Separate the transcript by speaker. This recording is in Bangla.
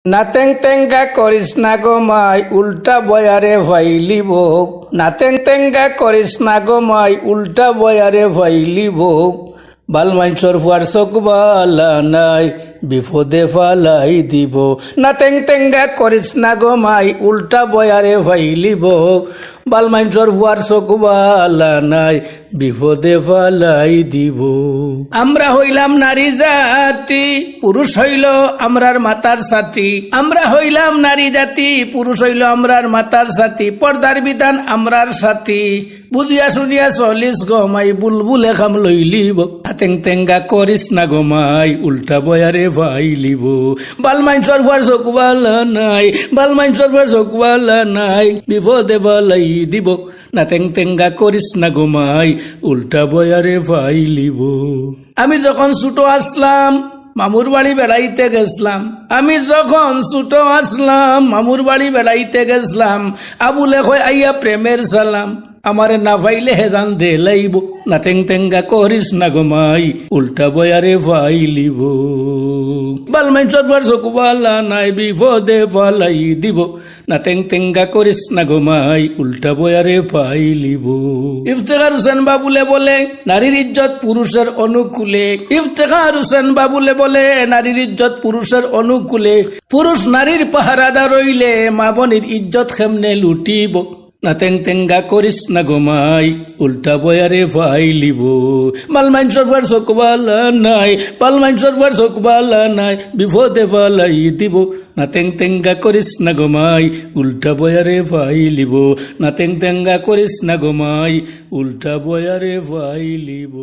Speaker 1: নাতেং তেঙ্গা করিস না গো মাই উল্টা বয়ারে ভাইলিব। নাতেং তেঙ্গা করিস না গো মাই উল্টা বয়ারে ভাইলিব। বাল মাইনসর ফুয়ার চোখ বালা নাই বিপদে ফালাই দিব। নাতেং তেঙ্গা করিস না গো মাই উল্টা বয়ারে ভাইলিব। বাল মাইনসর ফুয়ার চোখ বালা নাই বিপদে ফালাই দিব। আমরা হইলাম নারী জাতি, পুরুষ হইল আমরার মাতার সাথী। আমরা হইলাম নারী জাতি, পুরুষ হইল আমরার মাতার সাথী। পর্দার বিধান আমরার সাথী, বুঝিয়া শুনিয়া চলিস গমাই বুলবুলে খাম লইলিব। হাতেং তেঙ্গা করিস না গমাই উল্টা বয়ারে ভাইলিব। বাল মাইনসর ফুয়ার চোখ বালা নাই, বাল মাইনসর ফুয়ার চোখ বালা নাই বিপদে বালাই দিব। নাতেং তেঙ্গা করিস না গমাই উল্টা বয়ারে ভাইলিব। আমি যখন ছোট আসলাম মামুর বাড়ি বেড়াইতে গেছিলাম। আমি যখন ছোট আসলাম মামুর বাড়ি বেড়াইতে গেছিলাম। আবুলে কয় আইয়া প্রেমের সালাম, আমারে না ভাইলে হেজান দে লাইব। নাতেং তেঙ্গা করিস না গমাই উল্টা বয়ারে ভাইলিব। বাল মাইনসর ফুয়ার চোখ বালা নাই বিপদে ফালাই দিব। নাতেং তেঙ্গা করিস না গমাই উল্টা বয়ারে ভাইলিব। ইফতেখার হোসেন বাবুলে বলে নারীর ইজ্জত পুরুষের অনুকূলে। ইফতেখার হোসেন বাবুলে বলে নারীর ইজ্জত পুরুষের অনুকূলে। পুরুষ নারীর পাহারাদার রইলে মা বোনের ইজ্জত কেমনে লুটিব। নাতেং তেঙ্গা করিস না গমাই উল্টা বয়ারে ভাইলিব। বাল মাইনসর ফুয়ার চোখ বালা নাই, বাল মাইনসর ফুয়ার চোখ বালা নাই বিপদে ফালাই দিব। নাতেং তেঙ্গা করিস না গমাই উল্টা বয়ারে ভাইলিব। নাতেং তেঙ্গা করিস না গমাই উল্টা বয়ারে ভাইলিব।